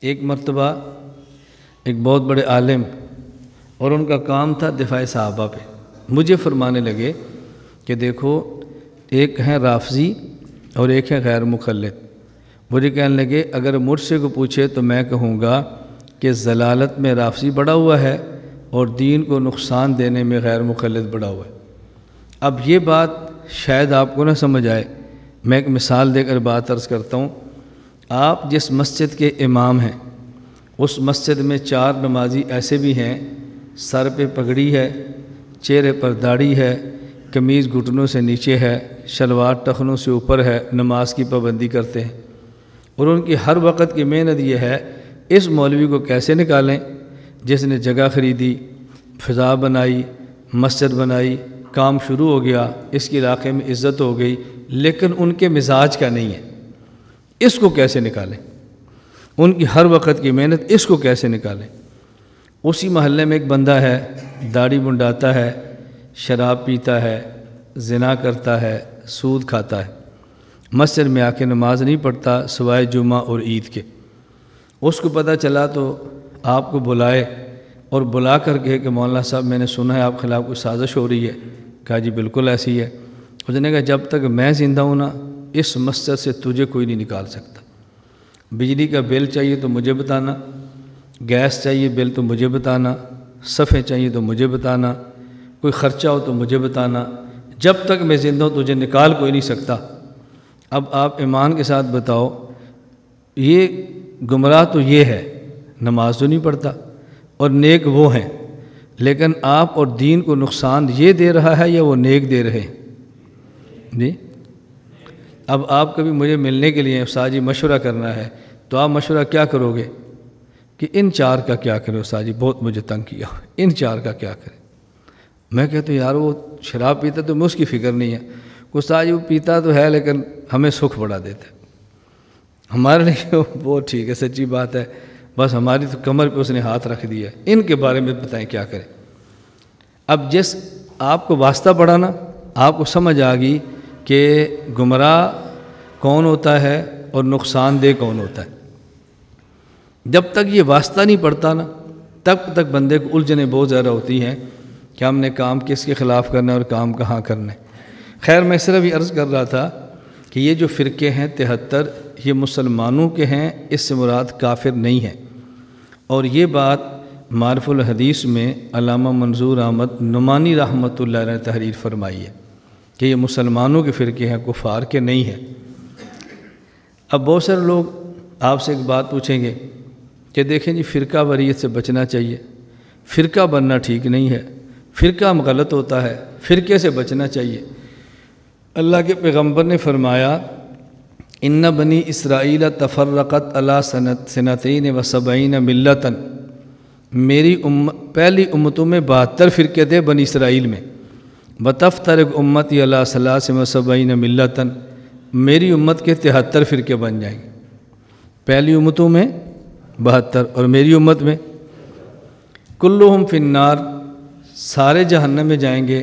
ایک مرتبہ ایک بہت بڑے عالم اور ان کا کام تھا دفاع صحابہ پہ، مجھے فرمانے لگے کہ دیکھو ایک ہیں رافضی اور ایک ہے غیر مقلد۔ مجھے کہنے لگے اگر مجھ سے کو پوچھے تو میں کہوں گا کہ ضلالت میں رافضی بڑا ہوا ہے اور دین کو نقصان دینے میں غیر مقلد بڑا ہوا ہے۔ اب یہ بات شاید آپ کو نہ سمجھ آئے، میں ایک مثال دے کر بات عرض کرتا ہوں۔ آپ جس مسجد کے امام ہیں اس مسجد میں 4 نمازی ایسے بھی ہیں سر پہ پگڑی ہے، چہرے پر داڑھی ہے، قمیض گھٹنوں سے نیچے ہے، شلوار ٹخنوں سے اوپر ہے، نماز کی پابندی کرتے ہیں، اور ان کی ہر وقت کی محنت یہ ہے اس مولوی کو کیسے نکالیں جس نے جگہ خریدی، فضا بنائی، مسجد بنائی، کام شروع ہو گیا، اس کے علاقے میں عزت ہو گئی، لیکن ان کے مزاج کا نہیں ہے، اس کو کیسے نکالیں، ان کی ہر وقت کی محنت، اس کو کیسے نکالیں۔ اسی محلے میں ایک بندہ ہے، داڑھی منڈاتا ہے، شراب پیتا ہے، زنا کرتا ہے، سود کھاتا ہے، مسجد میں آ کے نماز نہیں پڑھتا سوائے جمعہ اور عید کے۔ اس کو پتہ چلا تو آپ کو بلائے اور بلا کر کے کہ مولانا صاحب میں نے سنا ہے آپ کے خلاف کوئی سازش ہو رہی ہے۔ کہا جی بالکل ایسی ہے۔ اس نے کہا جب تک میں زندہ ہوں نا اس مسجد سے تجھے کوئی نہیں نکال سکتا۔ بجلی کا بل چاہیے تو مجھے بتانا، گیس چاہیے بل تو مجھے بتانا، صفحے چاہیے تو مجھے بتانا، کوئی خرچہ ہو تو مجھے بتانا، جب تک میں زندہ ہوں تجھے نکال کوئی نہیں سکتا۔ اب آپ ایمان کے ساتھ بتاؤ، یہ گمراہ تو یہ ہے، نماز تو نہیں پڑھتا، اور نیک وہ ہیں، لیکن آپ اور دین کو نقصان یہ دے رہا ہے یا وہ نیک دے رہے ہیں؟ جی اب آپ کبھی مجھے ملنے کے لیے استاد جی مشورہ کرنا ہے تو آپ مشورہ کیا کرو گے کہ ان 4 کا کیا کرے استاد جی، بہت مجھے تنگ کیا، ان 4 کا کیا کرے؟ میں کہتا ہوں یار وہ شراب پیتا تو میں اس کی فکر نہیں ہے، استاد جی وہ پیتا تو ہے لیکن ہمیں سکھ بڑھا دیتا ہے، ہمارے لیے بہت ٹھیک ہے، سچی بات ہے، بس ہماری تو کمر پہ اس نے ہاتھ رکھ دیا ہے، ان کے بارے میں بتائیں کیا کریں۔ اب جس آپ کو واسطہ پڑا نا، آپ کو سمجھ آ گئی کہ گمراہ کون ہوتا ہے اور نقصان دہ کون ہوتا ہے۔ جب تک یہ واسطہ نہیں پڑتا نا تب تک بندے کو الجھنیں بہت زیادہ ہوتی ہیں کہ ہم نے کام کس کے خلاف کرنا ہے اور کام کہاں کرنا ہے۔ خیر میں صرف بھی عرض کر رہا تھا کہ یہ جو فرقے ہیں 73 یہ مسلمانوں کے ہیں، اس سے مراد کافر نہیں ہیں، اور یہ بات معرف الحدیث میں علامہ منظور احمد نعمانی رحمۃ اللہ علیہ نے تحریر فرمائی ہے کہ یہ مسلمانوں کے فرقے ہیں، کفار کے نہیں ہیں۔ اب بہت سارے لوگ آپ سے ایک بات پوچھیں گے کہ دیکھیں جی فرقہ واریت سے بچنا چاہیے، فرقہ بننا ٹھیک نہیں ہے، فرقہ غلط ہوتا ہے، فرقے سے بچنا چاہیے۔ اللہ کے پیغمبر نے فرمایا ان بنی اسرائیل تفرقت علی سنتین و سبعین ملتن، میری پہلی امتوں میں 72 فرقے تھے بنی اسرائیل میں، وتفترق امتی علی ثلاث و سبعین ملتن، میری امت کے 73 فرقے بن جائیں گے، پہلی امتوں میں 72 اور میری امت میں کلہم فی النار، سارے جہنم میں جائیں گے،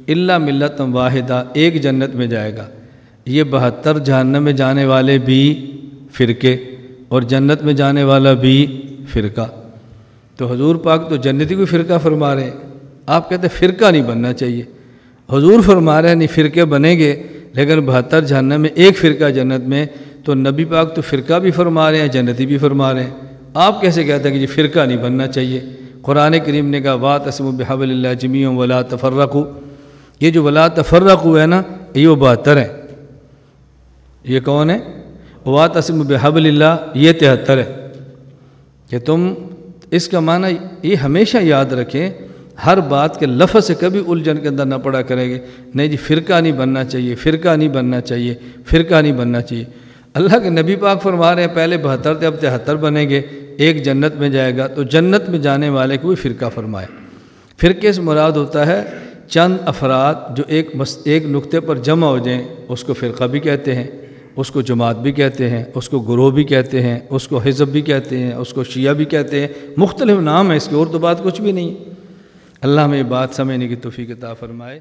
الا ملت واحدہ، ایک جنت میں جائے گا۔ یہ 72 جہنم میں جانے والے بھی فرقے اور جنت میں جانے والا بھی فرقہ، تو حضور پاک تو جنتی کو فرقہ فرما رہے ہیں، آپ کہتے ہیں فرقہ نہیں بننا چاہیے۔ حضور فرما رہے ہیں نہیں فرقے بنیں گے لیکن 72 جہنم میں ایک فرقہ جنت میں، تو نبی پاک تو فرقہ بھی فرما رہے ہیں جنتی بھی فرما رہے ہیں، آپ کیسے کہتے ہیں کہ یہ فرقہ نہیں بننا چاہیے؟ قرآن کریم نے کہا واعتصموا بحبل اللہ جمیعا ولا تفرقوا، یہ جو ولا تفرقوا ہے نا یہ وہ 72 ہے، یہ کون ہے؟ واعتصموا بحبل اللہ، یہ 73 ہے کہ تم اس کا معنی یہ ہمیشہ یاد رکھیں، ہر بات کے لفظ سے کبھی الجھن کے اندر نہ پڑا کریں گے، نہیں جی فرقہ نہیں بننا چاہیے، فرقہ نہیں بننا چاہیے، فرقہ نہیں بننا چاہیے۔ اللہ کے نبی پاک فرما رہے ہیں پہلے 72 تھے اب 73 بنیں گے، ایک جنت میں جائے گا، تو جنت میں جانے والے کو بھی فرقہ فرمائے۔ فرقے سے مراد ہوتا ہے چند افراد جو ایک نقطے پر جمع ہو جائیں، اس کو فرقہ بھی کہتے ہیں، اس کو جماعت بھی کہتے ہیں، اس کو گروہ بھی کہتے ہیں، اس کو حزب بھی کہتے ہیں، اس کو شیعہ بھی کہتے ہیں، مختلف نام ہے اس کے، اور تو بات کچھ بھی نہیں۔ اللہ ہمیں بات سمجھنے کی توفیق عطا فرمائے۔